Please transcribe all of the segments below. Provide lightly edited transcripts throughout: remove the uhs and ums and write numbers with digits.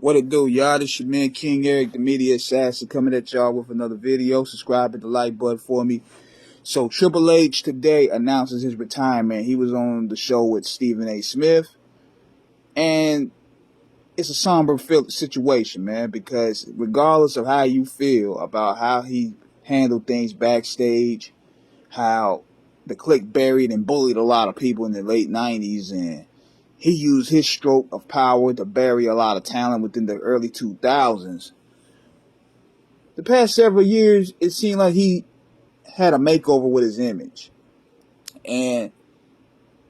What it do, y'all? This your man King Eric, the media assassin, coming at y'all with another video. Subscribe, hit the like button for me. So Triple H today announces his retirement. He was on the show with Stephen A. Smith, and it's a somber situation, man, because regardless of how you feel about how he handled things backstage, how the Clique buried and bullied a lot of people in the late 90s, and he used his stroke of power to bury a lot of talent within the early 2000s. The past several years, it seemed like he had a makeover with his image. And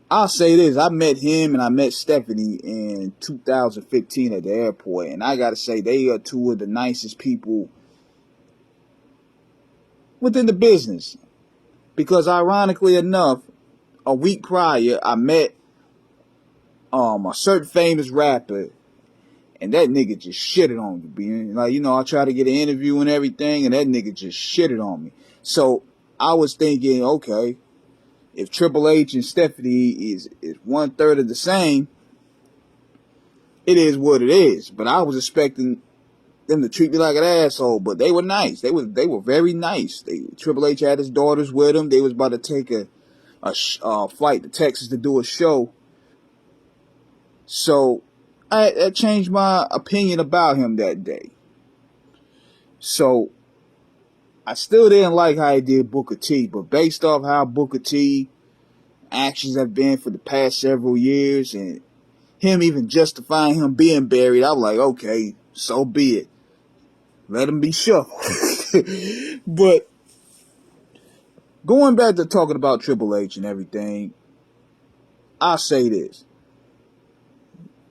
I'll say this, I met him and I met Stephanie in 2015 at the airport. And I got to say, they are two of the nicest people within the business. Because ironically enough, a week prior, I met a certain famous rapper, and that nigga just shitted on me. Like, I tried to get an interview and everything, and that nigga just shitted on me. So I was thinking, okay, if Triple H and Stephanie is 1/3 of the same, it is what it is. But I was expecting them to treat me like an asshole, but they were nice. They were very nice. Triple H had his daughters with him. They was about to take a flight to Texas to do a show. So I changed my opinion about him that day. So I still didn't like how he did Booker T, but based off how Booker T actions have been for the past several years, and him even justifying him being buried, I was like, okay, so be it. Let him be shuffled. But going back to talking about Triple H and everything, I'll say this.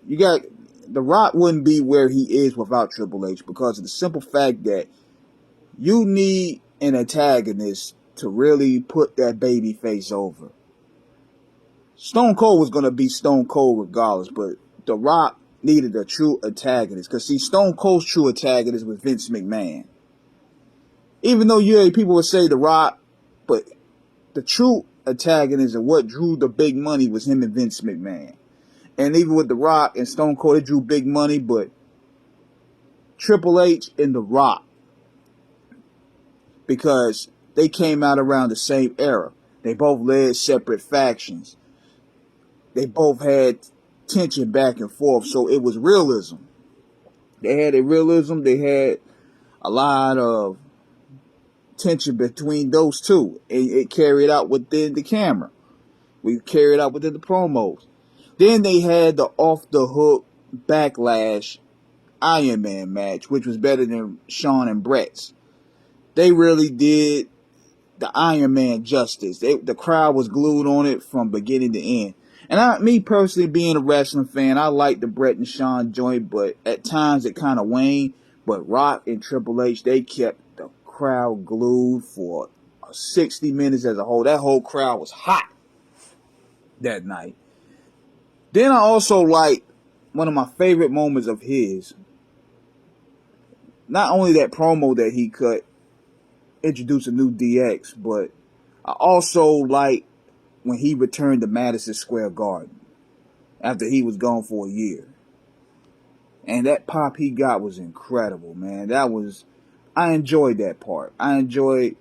The Rock wouldn't be where he is without Triple H, because of the simple fact that you need an antagonist to really put that baby face over. Stone Cold was going to be Stone Cold regardless, but The Rock needed a true antagonist. Because, see, Stone Cold's true antagonist was Vince McMahon. Even though people would say The Rock, but the true antagonist and what drew the big money was him and Vince McMahon. And even with The Rock and Stone Cold, it drew big money, but Triple H and The Rock, because they came out around the same era. They both led separate factions. They both had tension back and forth, so it was realism. They had a realism. They had a lot of tension between those two. It carried out within the camera. We carried out within the promos. Then they had the off-the-hook backlash Iron Man match, which was better than Shawn and Brett's. They really did the Iron Man justice. The crowd was glued on it from beginning to end. And me personally, being a wrestling fan, I like the Brett and Shawn joint, but at times it kind of waned. But Rock and Triple H, they kept the crowd glued for 60 minutes as a whole. That whole crowd was hot that night. Then I also like one of my favorite moments of his. Not only that promo that he cut, introduced a new DX, but I also like when he returned to Madison Square Garden after he was gone for a year. And that pop he got was incredible, man. I enjoyed that part. I enjoyed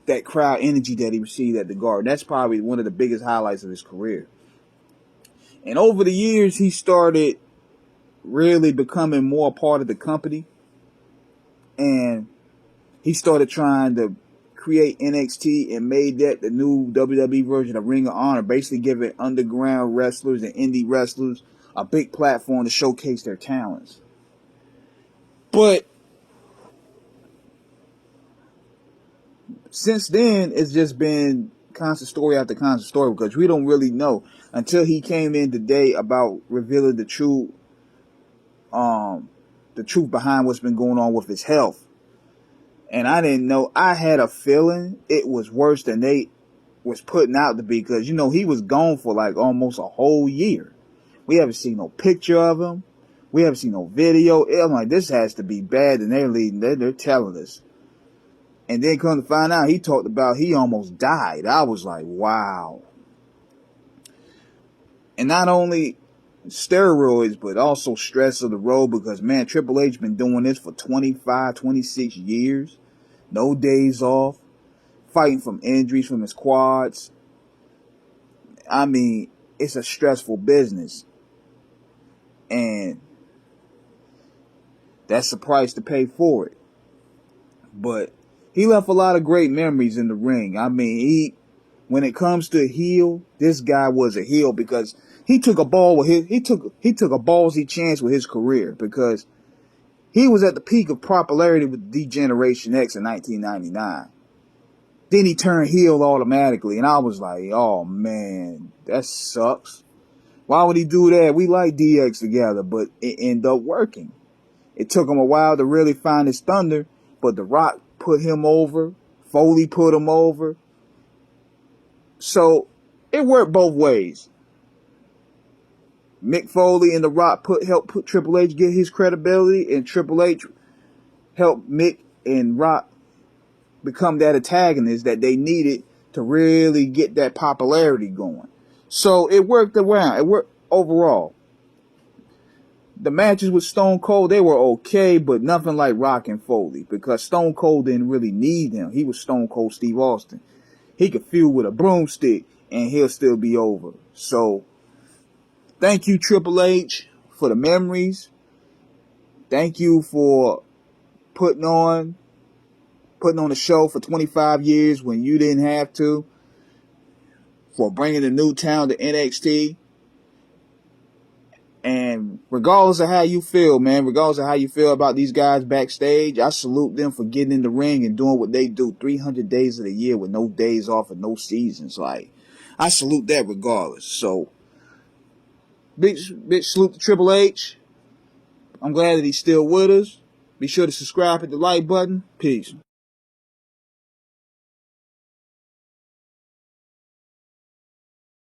that crowd energy that he received at the Garden. That's probably one of the biggest highlights of his career. And over the years, he started really becoming more a part of the company. And he started trying to create NXT and made that the new WWE version of Ring of Honor, basically giving underground wrestlers and indie wrestlers a big platform to showcase their talents. But since then, it's just been constant story after constant story, because we don't really know until he came in today about revealing the truth behind what's been going on with his health. And I didn't know. I had a feeling it was worse than they was putting out to be, because he was gone for like almost a whole year. We haven't seen no picture of him. We haven't seen no video. I'm like, this has to be bad, and they're telling us. And then come to find out, he talked about he almost died. I was like, wow. And not only steroids, but also stress of the road because, man, Triple H been doing this for 25, 26 years. No days off. Fighting from injuries from his quads. I mean, it's a stressful business. And that's the price to pay for it. But he left a lot of great memories in the ring. I mean, when it comes to heel, this guy was a heel because he took a ballsy chance with his career because he was at the peak of popularity with D-Generation X in 1999. Then he turned heel automatically, and I was like, oh man, that sucks. Why would he do that? We like DX together, but it ended up working. It took him a while to really find his thunder, but The Rock put him over. Foley put him over. So it worked both ways. Mick Foley and The Rock helped put Triple H get his credibility, and Triple H helped Mick and Rock become that antagonist that they needed to really get that popularity going. So it worked around. It worked overall. The matches with Stone Cold, they were okay, but nothing like Rock and Foley because Stone Cold didn't really need him. He was Stone Cold Steve Austin. He could feud with a broomstick and he'll still be over. So thank you, Triple H, for the memories. Thank you for putting on the show for 25 years when you didn't have to. For bringing the new town to NXT. And regardless of how you feel, man, regardless of how you feel about these guys backstage, I salute them for getting in the ring and doing what they do 300 days of the year with no days off and no seasons. Like, I salute that regardless. So, big salute to Triple H. I'm glad that he's still with us. Be sure to subscribe, hit the like button. Peace.